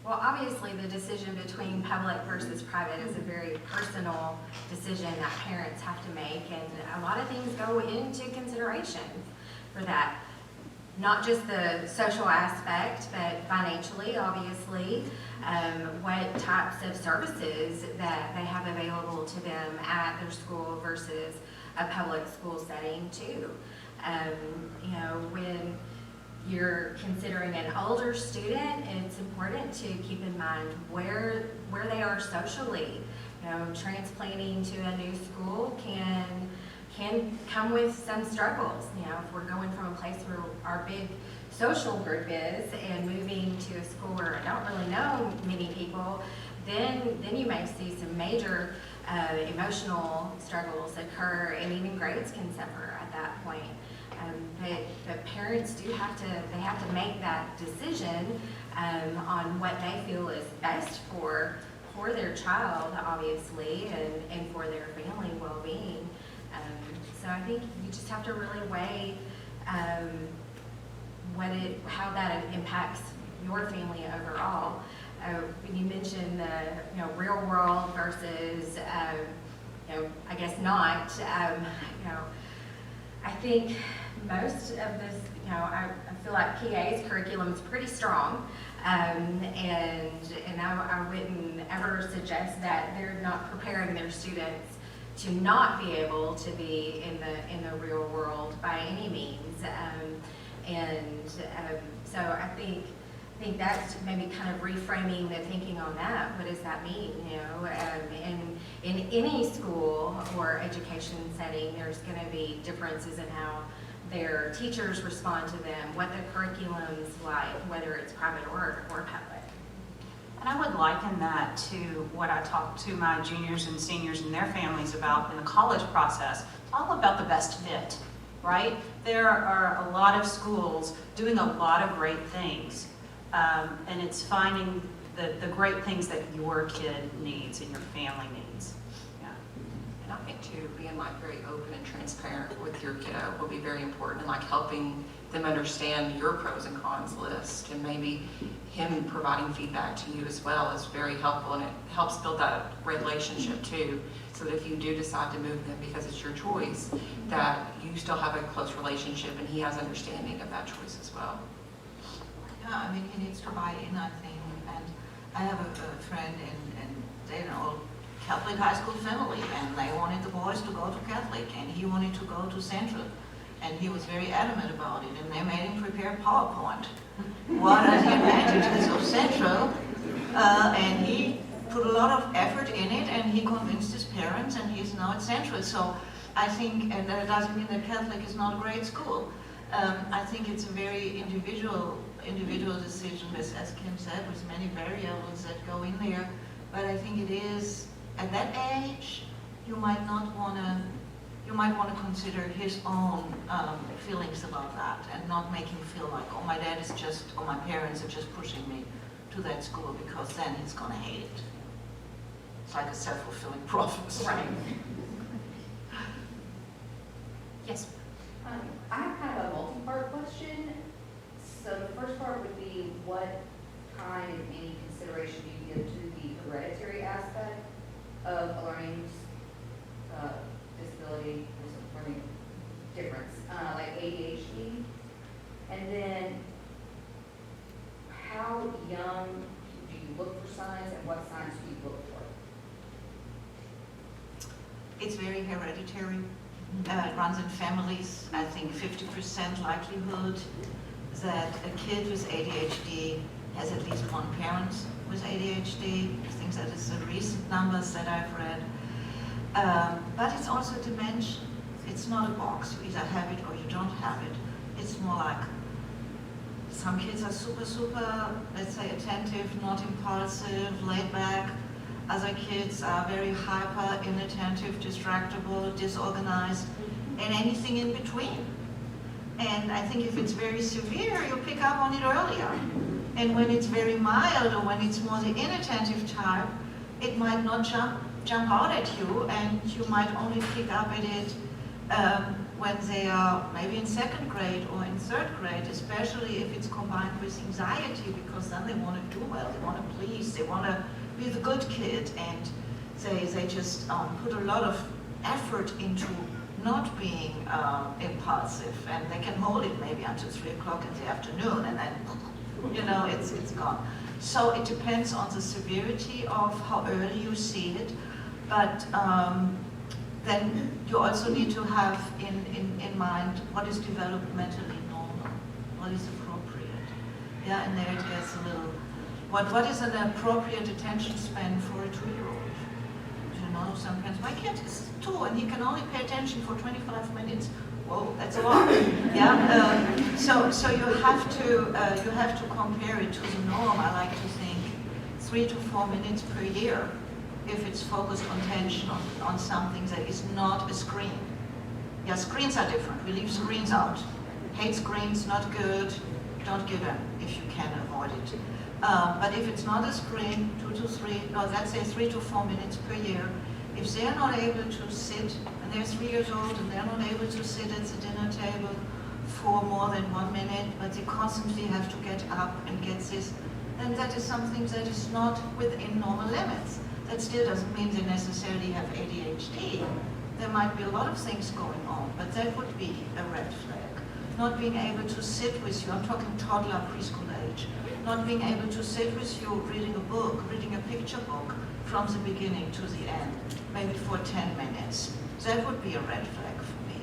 Well, obviously, the decision between public versus private is a very personal decision that parents have to make, and a lot of things go into consideration for that. Not just the social aspect, but financially, obviously, what types of services that they have available to them at their school versus a public school setting too. You know, when you're considering an older student, it's important to keep in mind where they are socially. You know, transplanting to a new school can come with some struggles. You know, if we're going from a place where our big social group is and moving to a school where I don't really know many people, then you may see some major emotional struggles occur, and even grades can suffer at that point. But parents do have to make that decision on what they feel is best for their child, obviously, and for their family well-being. So I think you just have to really weigh how that impacts your family overall. When you mentioned the real world versus I guess not. I think most of this, I feel like PA's curriculum is pretty strong, and I wouldn't ever suggest that they're not preparing their students to not be able to be in the real world by any means, so I think that's maybe kind of reframing the thinking on that. What does that mean? In any school or education setting, there's going to be differences in how their teachers respond to them, what the curriculum's like, whether it's private or public.
And I would liken that to what I talk to my juniors and seniors and their families about in the college process. It's all about the best fit, right? There are a lot of schools doing a lot of great things, and it's finding the great things that your kid needs and your family needs. Yeah.
And I think too, being like very open and transparent with your kiddo will be very important, and like helping them understand your pros and cons list, and maybe him providing feedback to you as well is very helpful, and it helps build that relationship too, so that if you do decide to move them because it's your choice, that you still have a close relationship and he has understanding of that choice as well.
Yeah, I mean, he needs to buy in, I think. And I have a friend and they're an old Catholic high school family, and they wanted the boys to go to Catholic, and he wanted to go to Central. And he was very adamant about it, and they made him prepare PowerPoint. What are the advantages of Central? And he put a lot of effort in it, and he convinced his parents, and he's now at Central. So I think, and that doesn't mean that Catholic is not a great school. I think it's a very individual decision, as Kim said, with many variables that go in there. But I think it is, at that age, you might want to consider his own feelings about that, and not make him feel like, oh, my dad is just, or my parents are just pushing me to that school, because then he's going to hate it. It's like a self-fulfilling prophecy.
Right. Yes.
I have kind of a multi-part question. So the first part would be, what kind of any consideration do you give to the hereditary aspect of a learning
It's very hereditary. It runs in families. I think 50% likelihood that a kid with ADHD has at least one parent with ADHD. I think that is the recent numbers that I've read. But it's also a dimension. It's not a box. You either have it or you don't have it. It's more like some kids are super, let's say, attentive, not impulsive, laid back. Other kids are very hyper, inattentive, distractible, disorganized, and anything in between. And I think if it's very severe, you pick up on it earlier. And when it's very mild or when it's more the inattentive type, it might not jump out at you, and you might only pick up at it when they are maybe in second grade or in third grade, especially if it's combined with anxiety, because then they want to do well, they want to please, they want to be the good kid, and they just put a lot of effort into not being impulsive, and they can hold it maybe until 3 o'clock in the afternoon, and then, you know, it's gone. So it depends on the severity of how early you see it, but then you also need to have in mind what is developmentally normal, what is appropriate. Yeah, and there it gets a little, what is an appropriate attention span for a 2-year-old? You know, some parents, my kid is 2 and he can only pay attention for 25 minutes. Whoa, that's a lot. Yeah. So you have to compare it to the norm. I like to think 3 to 4 minutes per year, if it's focused on attention on something that is not a screen. Yeah, screens are different. We leave screens out. Hate screens, not good. Don't give them if you can avoid it. But if it's not a screen, 2 to 3, no, let's say 3 to 4 minutes per year, if they're not able to sit, and they're 3 years old and they're not able to sit at the dinner table for more than 1 minute, but they constantly have to get up and get this, then that is something that is not within normal limits. That still doesn't mean they necessarily have ADHD. There might be a lot of things going on, but that would be a red flag. Not being able to sit with you, I'm talking toddler, preschool age, not being able to sit with you reading a book, reading a picture book from the beginning to the end, maybe for 10 minutes. That would be a red flag for me.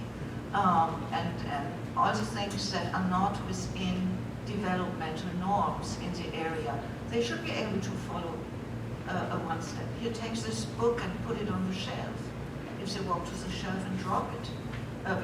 And all the things that are not within developmental norms in the area, they should be able to follow a one step. Here, take this book and put it on the shelf. If they walk to the shelf and drop it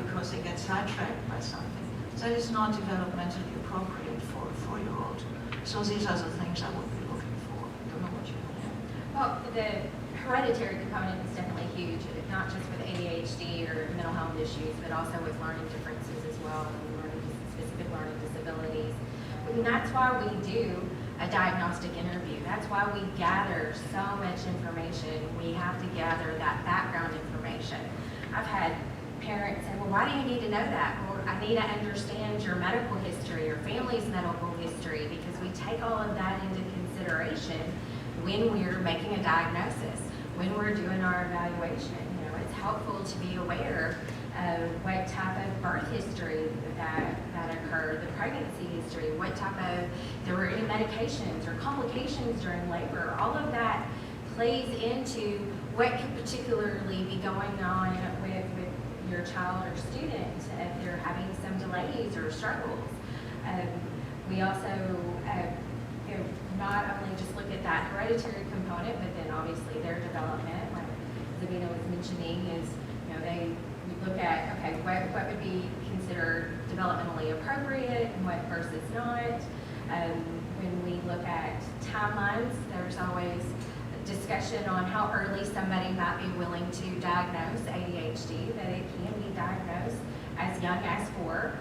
because they get sidetracked by something, that is not developmentally appropriate for a 4-year-old. So these are the things I would be looking for. I don't know what you think.
Well, the hereditary component is definitely huge, not just with ADHD or mental health issues, but also with learning differences as well, and specific learning disabilities. I mean, that's why we do a diagnostic interview. That's why we gather so much information. We have to gather that background information. I've had parents say, well, why do you need to know that? Well, I need to understand your medical history, your family's medical history, because we take all of that into consideration when we're making a diagnosis, when we're doing our evaluation. You know, it's helpful to be aware of what type of birth history that occurred, the pregnancy history, what type of, there were any medications or complications during labor. All of that plays into what could particularly be going on with your child or student if they're having some delays or struggles. We also not only just look at that hereditary component, but then obviously their development, like Sabine was mentioning, is, you know, we look at, okay, what would be considered developmentally appropriate and what versus not. When we look at timelines, there's always discussion on how early somebody might be willing to diagnose ADHD, that it can be diagnosed as young as 4.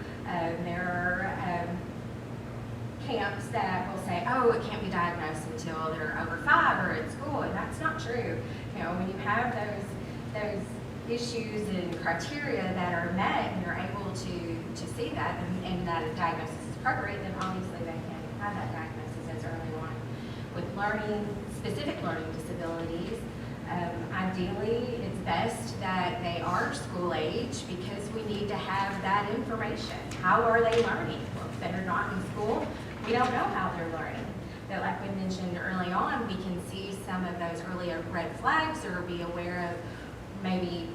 There are camps that will say, oh, it can't be diagnosed until they're over 5 or at school, and that's not true. You know, when you have those issues and criteria that are met and you're able to see that and that a diagnosis is appropriate, then obviously they can have that diagnosis as early on. With specific learning disabilities, ideally it's best that they are school age because we need to have that information. How are they learning? Well, if they're not in school, we don't know how they're learning. But like we mentioned early on, we can see some of those earlier red flags or be aware of maybe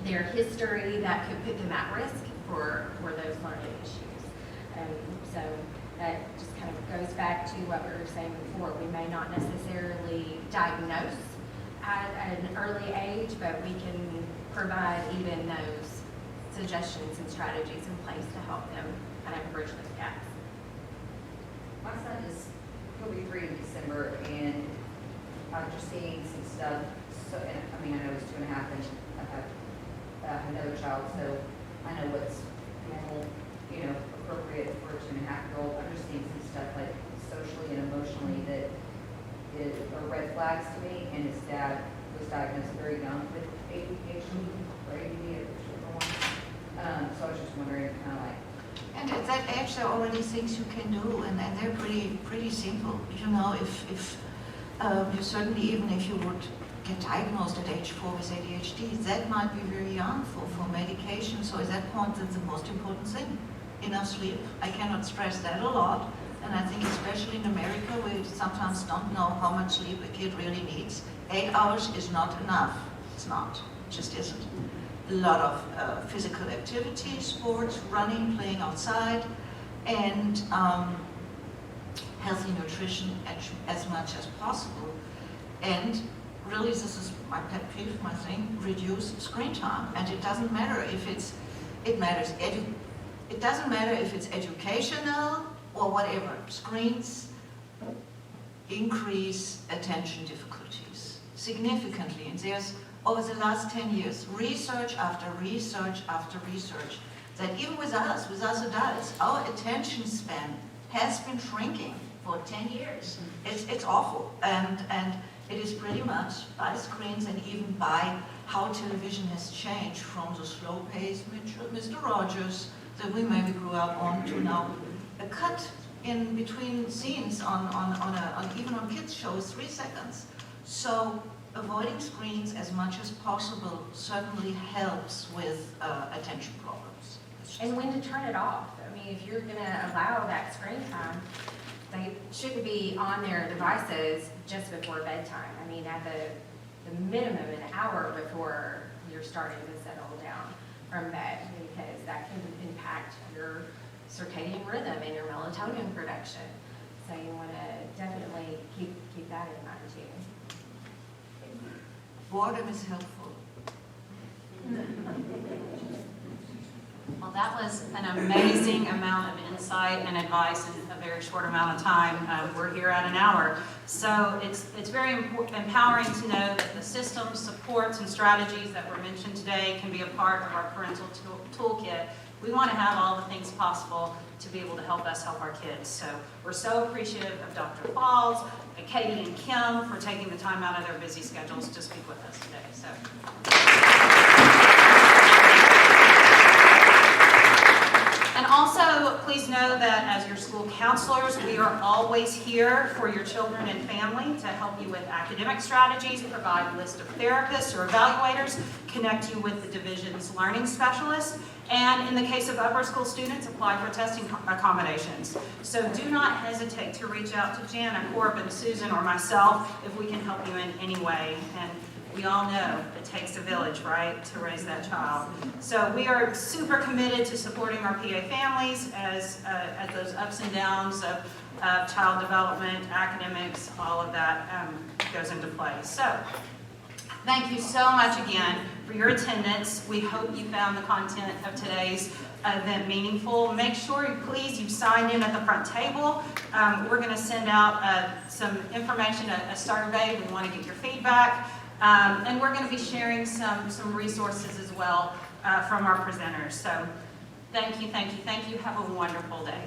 their history that could put them at risk for those learning issues. So that just kind of goes back to what we were saying before. We may not necessarily diagnose at an early age, but we can provide even those suggestions and strategies in place to help them kind of bridge those gaps.
My son he'll be 3 in December, and after seeing some stuff, so, and I mean, I know he's 2.5, and I have another child, so I know what's normal, appropriate for a 2.5-year-old. I'm just seeing some stuff like socially and emotionally that are red flags to me, and his dad was diagnosed very young with ADHD or ADD or whichever one. So I was just wondering, kind of like,
And at that age, there are already things you can do, and they're pretty simple. If you certainly, even if you would get diagnosed at age 4 with ADHD, that might be very young for medication. So at that point, that's the most important thing. Enough sleep. I cannot stress that a lot. And I think especially in America, we sometimes don't know how much sleep a kid really needs. 8 hours is not enough. It's not. It just isn't. A lot of physical activity, sports, running, playing outside, and healthy nutrition as much as possible. And really, this is my pet peeve, my thing, reduce screen time. And it doesn't matter if it doesn't matter if it's educational or whatever. Screens increase attention difficulties significantly. And there's, over the last 10 years, research after research after research, that even with us adults, our attention span has been shrinking for 10 years. It's awful. And it is pretty much by screens and even by how television has changed from the slow-paced Mr. Rogers that we maybe grew up on to now a cut in between scenes even on kids' shows, 3 seconds. So avoiding screens as much as possible certainly helps with attention problems.
And when to turn it off. I mean, if you're going to allow that screen time, they shouldn't be on their devices just before bedtime. I mean, at the minimum an hour before you're starting to settle down from bed, because that can impact your circadian rhythm and your melatonin production. So you want to definitely keep that in mind too.
Boredom is helpful.
Well, that was an amazing amount of insight and advice in a very short amount of time. We're here at an hour. So it's very empowering to know that the systems, supports, and strategies that were mentioned today can be a part of our parental toolkit. We want to have all the things possible to be able to help us help our kids. So we're so appreciative of Dr. Falls, Katie and Kim for taking the time out of their busy schedules to speak with us today. So. And also, please know that as your school counselors, we are always here for your children and family to help you with academic strategies, provide a list of therapists or evaluators, connect you with the division's learning specialists, and in the case of upper school students, apply for testing accommodations. So do not hesitate to reach out to Jana, Corbin, Susan, or myself if we can help you in any way. And we all know it takes a village, right, to raise that child. So we are super committed to supporting our PA families as at those ups and downs of child development, academics, all of that goes into play. So thank you so much again for your attendance. We hope you found the content of today's event meaningful. Make sure you signed in at the front table. We're going to send out some information, a survey. We want to get your feedback. And we're going to be sharing some resources as well from our presenters. So thank you. Have a wonderful day.